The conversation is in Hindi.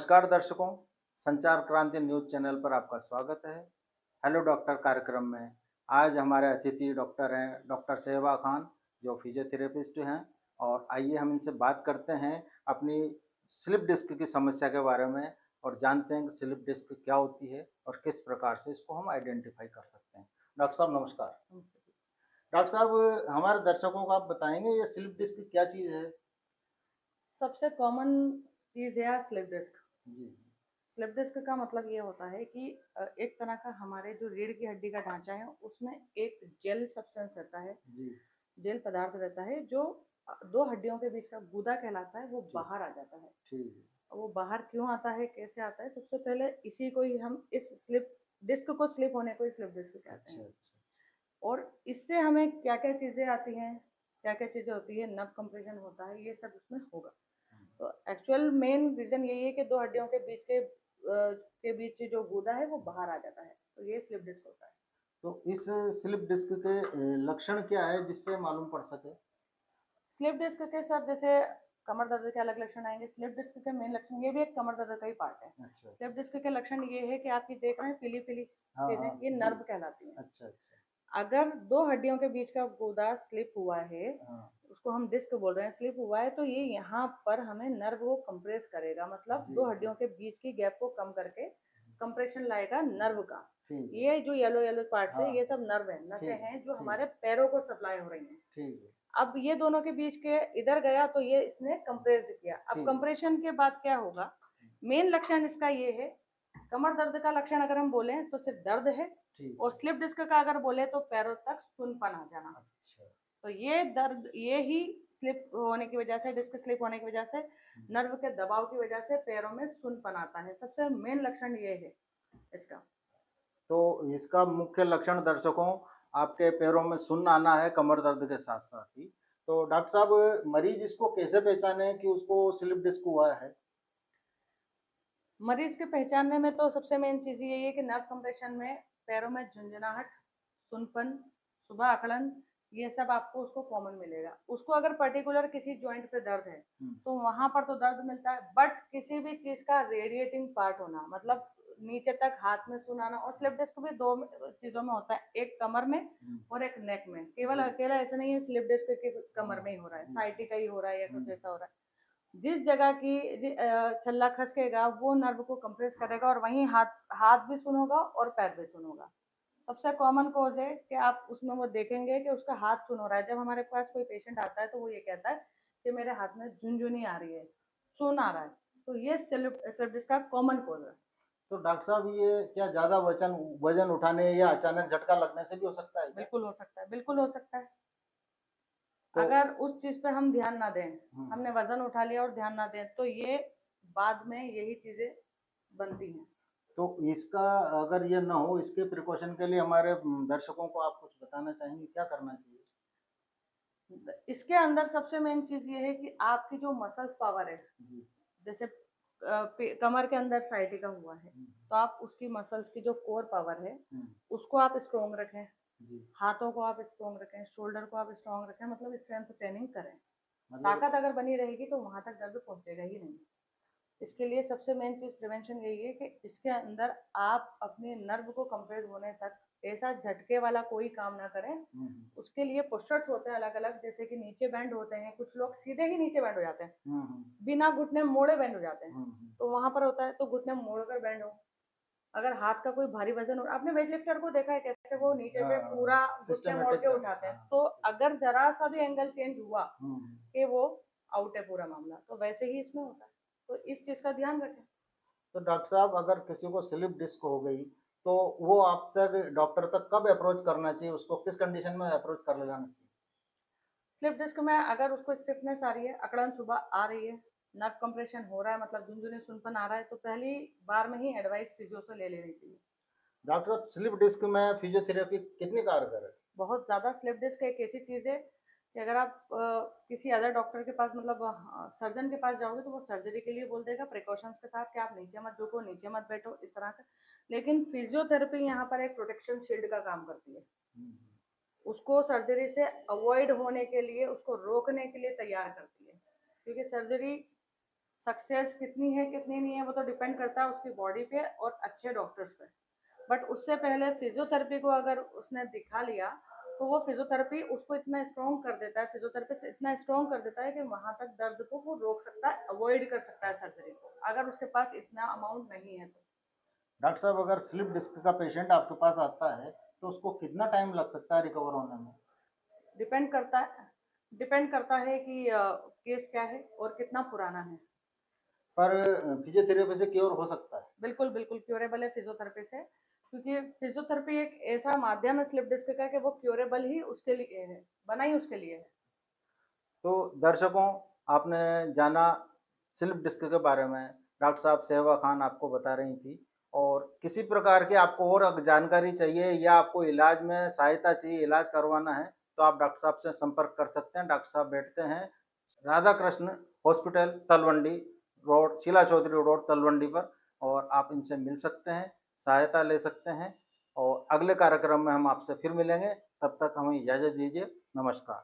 नमस्कार दर्शकों, संचार क्रांति न्यूज़ चैनल पर आपका स्वागत है। हेलो डॉक्टर कार्यक्रम में आज हमारे अतिथि डॉक्टर हैं डॉक्टर शहबा खान, जो फिजियोथेरेपिस्ट हैं। और आइए हम इनसे बात करते हैं अपनी स्लिप डिस्क की समस्या के बारे में और जानते हैं कि स्लिप डिस्क क्या होती है और किस प्रकार से इसको हम आइडेंटिफाई कर सकते हैं। डॉक्टर साहब नमस्कार। डॉक्टर साहब, हमारे दर्शकों को आप बताएंगे ये स्लिप डिस्क क्या चीज़ है? सबसे कॉमन चीज़ है स्लिप डिस्क। जी। स्लिप डिस्क का मतलब ये होता है कि एक तरह का हमारे जो रीढ़ की हड्डी का ढांचा है उसमें एक जेल सब्सटेंस रहता है, जी। जेल पदार्थ रहता है जो दो हड्डियों के बीच का गूदा कहलाता है, वो ठीक। बाहर आ जाता है। ठीक है। वो बाहर क्यों आता है, कैसे आता है? सबसे पहले इसी को ही हम इस स्लिप डिस्क को स्लिप होने को ही स्लिप डिस्क कहते अच्छा हैं। अच्छा। और इससे हमें क्या क्या चीज़ें आती हैं, क्या क्या चीज़ें होती है, नर्व कंप्रेशन होता है, ये सब उसमें होगा। तो एक्चुअल मेन रीजन यही है कि दो हड्डियों के बीच के बीच जो गूदा है वो बाहर आ जाता है, तो ये स्लिप डिस्क होता है। तो इस स्लिप डिस्क के लक्षण क्या है जिससे मालूम पड़ सके? स्लिप डिस्क के साथ जैसे कमर दर्द के अलग लक्षण आएंगे, स्लिप डिस्क के मेन लक्षण, ये भी एक कमर दर्द का ही पार्ट है। अच्छा। स्लिप डिस्क के लक्षण ये है कि आपकी देख रहे हैं पीली पीली हाँ चीजें, हाँ ये जी। नर्व कहलाती हैं। अच्छा अच्छा। अगर दो हड्डियों के बीच का गूदा स्लिप हुआ है, हाँ उसको हम डिस्क बोल रहे हैं, स्लिप हुआ है, तो ये यहाँ पर हमें नर्व को कंप्रेस करेगा, मतलब जी दो जी। हड्डियों के बीच की गैप को कम करके कंप्रेशन लाएगा नर्व का। ठीक है। ये जो येलो येलो पार्ट्स है हाँ ये सब नर्व है, नसें ठीक है। हैं जो ठीक हमारे है। पैरों को सप्लाई हो रही हैं। ठीक है। अब ये दोनों के बीच के इधर गया तो ये इसने कंप्रेस किया। अब ठीक है। कंप्रेशन के बाद क्या होगा, मेन लक्षण इसका ये है। कमर दर्द का लक्षण अगर हम बोले तो सिर्फ दर्द है, ठीक और है। स्लिप डिस्क का अगर बोले तो पैरों तक सुनपन आ जाना। अच्छा। तो ये दर्द, ये ही स्लिप होने की वजह से, डिस्क स्लिप होने की वजह से, नर्व के दबाव की वजह से पैरों में सुनपन आता है। सबसे मेन लक्षण ये है इसका। तो इसका मुख्य लक्षण दर्शकों, आपके पैरों में सुन्न आना है कमर दर्द के साथ साथ ही। तो डॉक्टर साहब, मरीज इसको कैसे पहचाने कि उसको स्लिप डिस्क हुआ है? मरीज के पहचानने में तो सबसे मेन चीज यही है कि नर्व कंप्रेशन में पैरों में झुंझुनाहट, सुनपन, सुबह अकड़न, ये सब आपको उसको कॉमन मिलेगा। उसको अगर पर्टिकुलर किसी जॉइंट पे दर्द है तो वहां पर तो दर्द मिलता है, बट किसी भी चीज का रेडिएटिंग पार्ट होना, मतलब नीचे तक हाथ में सुन आना। और स्लिप डिस्क भी दो चीजों में होता है, एक कमर में और एक नेक में। केवल अकेला ऐसा नहीं है स्लिप डिस्क के कमर में ही हो रहा है, साइटिका ही हो रहा है या कुछ ऐसा हो रहा है। जिस जगह की छल्ला खसकेगा वो नर्व को कंप्रेस करेगा, और वहीं हाथ हाथ भी सुन होगा और पैर भी सुन होगा। सबसे कॉमन कॉज है कि आप उसमें वो देखेंगे कि उसका हाथ सुन हो रहा है। जब हमारे पास कोई पेशेंट आता है तो वो ये कहता है कि मेरे हाथ में झुनझुनी आ रही है, सुन आ रहा है। तो ये स्लिप का कॉमन कॉज है। तो डॉक्टर साहब, ये क्या ज़्यादा वजन उठाने या अचानक झटका लगने से भी हो सकता है क्या? बिल्कुल हो सकता है, बिल्कुल हो सकता है। तो अगर उस चीज पे हम ध्यान ना दें, हम्म, हमने वजन उठा लिया और ध्यान ना दें, तो ये बाद में यही चीजें बनती हैं। तो इसका अगर ये ना हो, इसके प्रिकॉशन के लिए हमारे दर्शकों को आप कुछ बताना चाहेंगे क्या करना चाहिए? इसके अंदर सबसे मेन चीज ये है कि आपकी जो मसल्स पावर है, जी। जैसे कमर के अंदर साइटिका हुआ है, हम्म, तो आप उसकी मसल्स की जो कोर पावर है हम्म, उसको आप स्ट्रोंग रखें। जी। हाथों को आप स्ट्रोंग रखें, शोल्डर को आप स्ट्रोंग रखें, मतलब स्ट्रेंथ ट्रेनिंग करें। मतलब ताकत अगर बनी रहेगी तो वहां तक दर्द पहुंचेगा ही नहीं। इसके लिए सबसे मेन चीज प्रिवेंशन यही है कि इसके अंदर आप अपने नर्व को कंप्रेस होने तक ऐसा झटके वाला कोई काम ना करें। उसके लिए पोस्चर्स होते हैं अलग अलग, जैसे कि नीचे बैंड होते हैं, कुछ लोग सीधे ही नीचे बैंड हो जाते हैं, बिना घुटने मोड़े बैंड हो जाते हैं। तो वहां पर होता है तो घुटने मोड़ कर बैंड हो। अगर हाथ का कोई भारी वजन हो, आपने वेट लिफ्टर को देखा है कैसे वो नीचे से पूरा घुटने मोड़ सिस्टमेटिक के कर। उठाते हैं, हाँ। तो अगर जरा सा भी एंगल चेंज हुआ हम्म। कि वो आउट है पूरा मामला, तो वैसे ही इसमें होता है। तो इस चीज का ध्यान रखें। तो डॉक्टर साहब, अगर किसी को स्लिप डिस्क हो गई तो वो आप तक डॉक्टर तक कब अप्रोच करना चाहिए? उसको किस कंडीशन में अप्रोच कर लेना चाहिए? स्लिप डिस्क में अगर उसको स्टिफनेस आ रही है, अकड़न सुबह आ रही है, नर्व कंप्रेशन हो रहा है, मतलब झुनझुनी सुनपन आ रहा है, तो पहली बार में ही एडवाइस फिजियो से ले लेनी चाहिए। डॉक्टर साहब, स्लिप डिस्क में फिजियोथेरेपी कितनी कारगर है? बहुत ज़्यादा। स्लिप डिस्क एक ऐसी चीज़ है कि अगर आप किसी अदर डॉक्टर के पास, मतलब सर्जन के पास जाओगे, तो वो सर्जरी के लिए बोल देगा प्रिकॉशंस के साथ कि आप नीचे मत झुको, नीचे मत बैठो, इस तरह से। लेकिन फिजियोथेरेपी यहाँ पर एक प्रोटेक्शन शील्ड का काम करती है। उसको सर्जरी से अवॉइड होने के लिए, उसको रोकने के लिए तैयार करती है। क्योंकि सर्जरी सक्सेस कितनी है कितनी नहीं है वो तो डिपेंड करता है उसकी बॉडी पे और अच्छे डॉक्टर्स पे। बट उससे पहले फिजियोथेरेपी को अगर उसने दिखा लिया तो वो फिजियोथेरेपी उसको इतना स्ट्रॉन्ग कर देता है, फिजियोथेरेपिस्ट इतना स्ट्रॉन्ग कर देता है कि वहां तक दर्द को वो रोक सकता है, अवॉइड कर सकता है सर्जरी को, अगर उसके पास इतना अमाउंट नहीं है तो। डॉक्टर साहब, अगर स्लिप डिस्क का पेशेंट आपके पास आता है तो उसको कितना टाइम लग सकता है रिकवर होने में? डिपेंड करता है कि केस क्या है और कितना पुराना है। पर फिजियोथेरेपी से क्योर हो सकता है? बिल्कुल बिल्कुल क्योरेबल है फिजियोथेरेपी से, क्योंकि फिजियोथेरेपी एक ऐसा माध्यम है स्लिप डिस्क का कि वो क्योरेबल ही उसके लिए है, बना ही उसके लिए है। तो दर्शकों, आपने जाना स्लिप डिस्क के बारे में, डॉक्टर साहब सहवा खान आपको बता रही थी। और किसी प्रकार की आपको और जानकारी चाहिए या आपको इलाज में सहायता चाहिए, इलाज करवाना है, तो आप डॉक्टर साहब से संपर्क कर सकते हैं। डॉक्टर साहब बैठते हैं Radha Krishna hospital, Talwandi road, Sheela Chaudhary road, Talwandi पर। और आप इनसे मिल सकते हैं, सहायता ले सकते हैं। और अगले कार्यक्रम में हम आपसे फिर मिलेंगे, तब तक हमें इजाज़त दीजिए। नमस्कार।